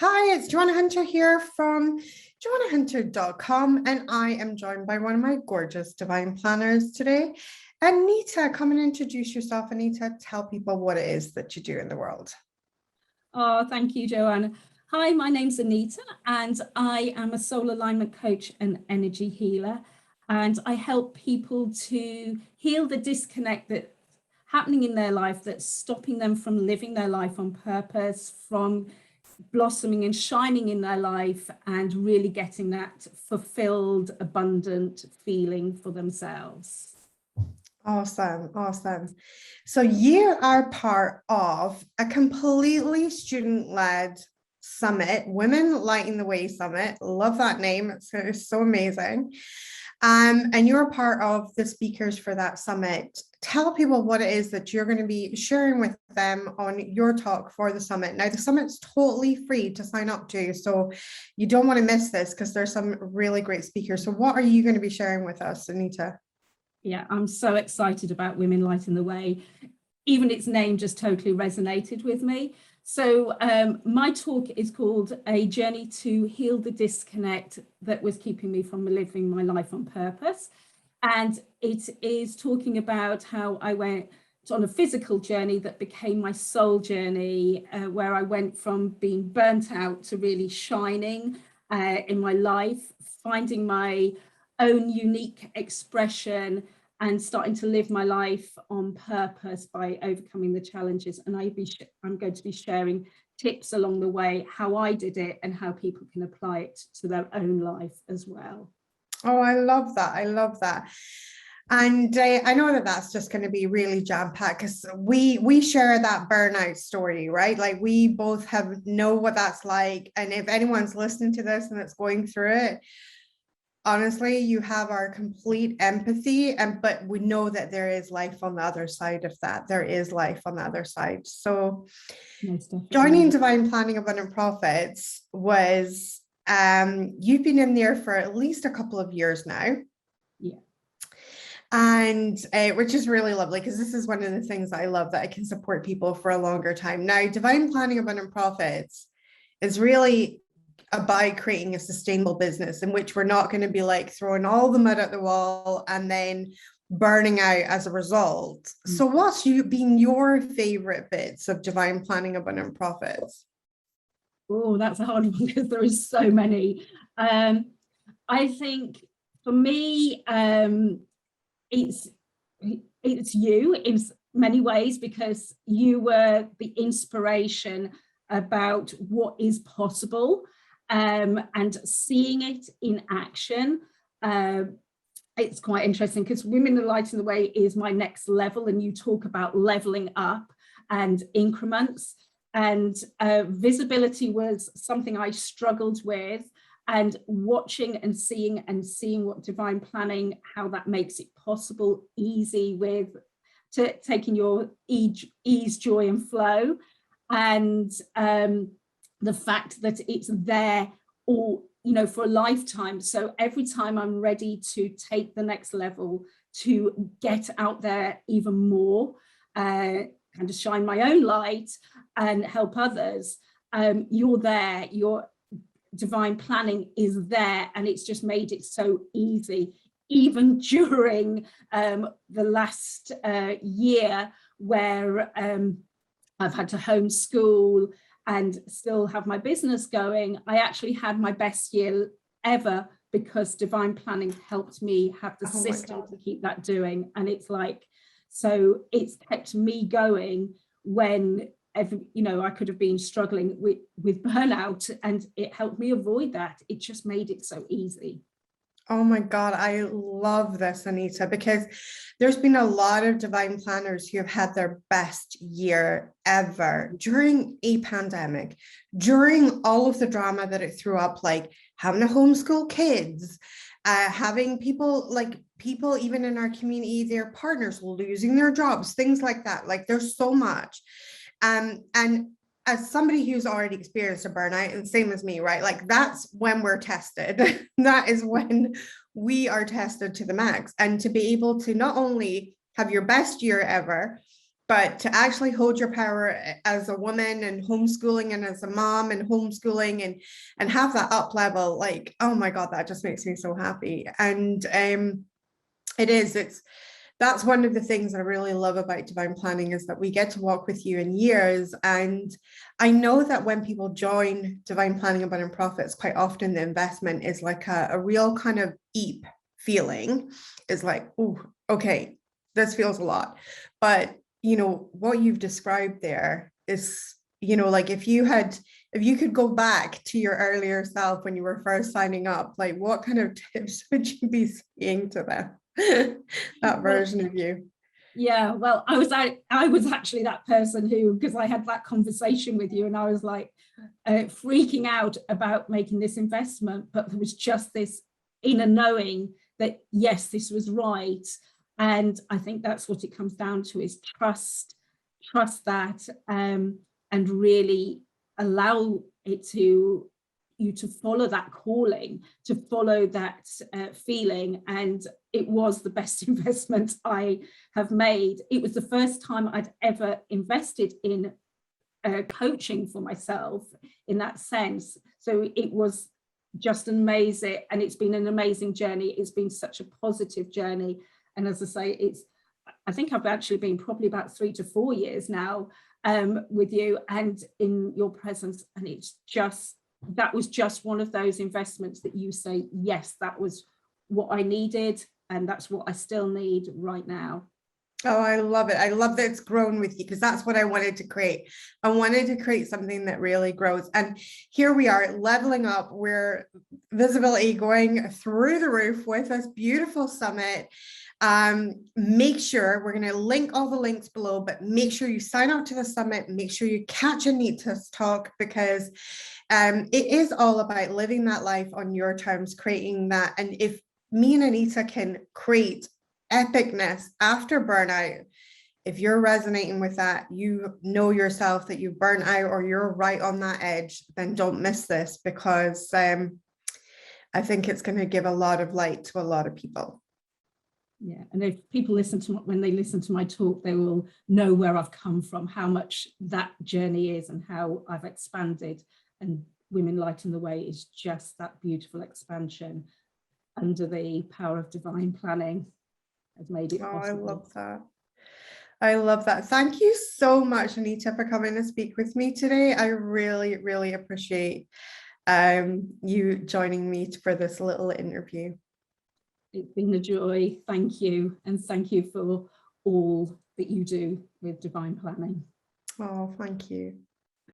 Hi, it's Joanna Hunter here from joannahunter.com, and I am joined by one of my gorgeous divine planners today, Anita. Come and introduce yourself, Anita. Tell people what it is that you do in the world. Oh, thank you, Joanna. Hi, my name's Anita, and I am a soul alignment coach and energy healer. And I help people to heal the disconnect that's happening in their life that's stopping them from living their life on purpose, from blossoming and shining in their life, and really getting that fulfilled, abundant feeling for themselves. Awesome, awesome. So you are part of a completely student-led summit, Women Lighting the Way Summit. Love that name. It's so amazing. And you're part of the speakers for that summit. Tell people what it is that you're going to be sharing with them on your talk for the summit. Now, the summit's totally free to sign up to, so you don't want to miss this because there's some really great speakers. So what are you going to be sharing with us, Anita? Yeah, I'm so excited about Women Lighting the Way. Even its name just totally resonated with me. So my talk is called A Journey to Heal the Disconnect That Was Keeping Me from Living My Life on Purpose. And it is talking about how I went on a physical journey that became my soul journey, where I went from being burnt out to really shining in my life, finding my own unique expression and starting to live my life on purpose by overcoming the challenges. And I'm going to be sharing tips along the way, how I did it and how people can apply it to their own life as well. Oh, I love that. I love that. And I know that that's just going to be really jam-packed because we share that burnout story, right? Like we both know what that's like. And if anyone's listening to this and it's going through it, honestly, you have our complete empathy, but we know that there is life on the other side of that. There is life on the other side. So joining Divine Planning Abundant Profits was, you've been in there for at least a couple of years now. Yeah. And which is really lovely because this is one of the things I love, that I can support people for a longer time. Now, Divine Planning Abundant Profits is really about creating a sustainable business in which we're not going to be like throwing all the mud at the wall and then burning out as a result. So what's been your favorite bits of Divine Planning Abundant Profits? Oh, that's a hard one because there is so many. I think for me, it's you in many ways, because you were the inspiration about what is possible. And seeing it in action, it's quite interesting because Women Lighting the Way is my next level, and you talk about leveling up and increments, and visibility was something I struggled with, and watching and seeing what divine planning, how that makes it possible, easy with taking your ease, joy and flow, and the fact that it's there all, for a lifetime. So every time I'm ready to take the next level, to get out there even more, and to shine my own light and help others, you're there, your divine planning is there, and it's just made it so easy, even during the last year where I've had to homeschool and still have my business going. I actually had my best year ever because divine planning helped me have the system to keep that doing. And it's like, so it's kept me going when I could have been struggling with burnout, and it helped me avoid that. It just made it so easy. Oh my God, I love this, Anita, because there's been a lot of divine planners who have had their best year ever during a pandemic, during all of the drama that it threw up, like having to homeschool kids, having people even in our community, their partners losing their jobs, things like that. Like there's so much. And as somebody who's already experienced a burnout, and same as me, right? Like that's when we're tested. That is when we are tested to the max. And to be able to not only have your best year ever, but to actually hold your power as a woman and homeschooling and as a mom and homeschooling and have that up level, like, oh my God, that just makes me so happy. And that's one of the things I really love about divine planning, is that we get to walk with you in years. And I know that when people join divine planning abundant profits, quite often the investment is like a real kind of eep feeling. It's like, oh, okay, this feels a lot. But you know what you've described there is, you know, like if you could go back to your earlier self when you were first signing up, like what kind of tips would you be saying to them? That version of you. Yeah, well, I was actually that person who, because I had that conversation with you and I was like freaking out about making this investment, but there was just this inner knowing that yes, this was right. And I think that's what it comes down to, is trust that, and really allow it to you to follow that calling, to follow that feeling. And it was the best investment I have made. It was the first time I'd ever invested in coaching for myself in that sense. So it was just amazing, and it's been an amazing journey. It's been such a positive journey. And as I say, I think I've actually been probably about 3 to 4 years now with you and in your presence. And that was just one of those investments that you say, yes, that was what I needed. And that's what I still need right now. Oh, I love it. I love that it's grown with you, because that's what I wanted to create. I wanted to create something that really grows. And here we are leveling up. We're visibility going through the roof with this beautiful summit. Make sure we're going to link all the links below, but make sure you sign up to the summit. Make sure you catch Anita's talk, because it is all about living that life on your terms, creating that. And if me and Anita can create epicness after burnout, if you're resonating with that, you know yourself that you've burnt out or you're right on that edge, then don't miss this, because I think it's going to give a lot of light to a lot of people. Yeah, and if people when they listen to my talk, they will know where I've come from, how much that journey is, and how I've expanded. And Women Lighten the Way is just that beautiful expansion under the power of divine planning. Has made it possible. I love that. I love that. Thank you so much, Anita, for coming to speak with me today. I really, really appreciate you joining me for this little interview. It's been a joy. Thank you. And thank you for all that you do with divine planning. Oh, thank you.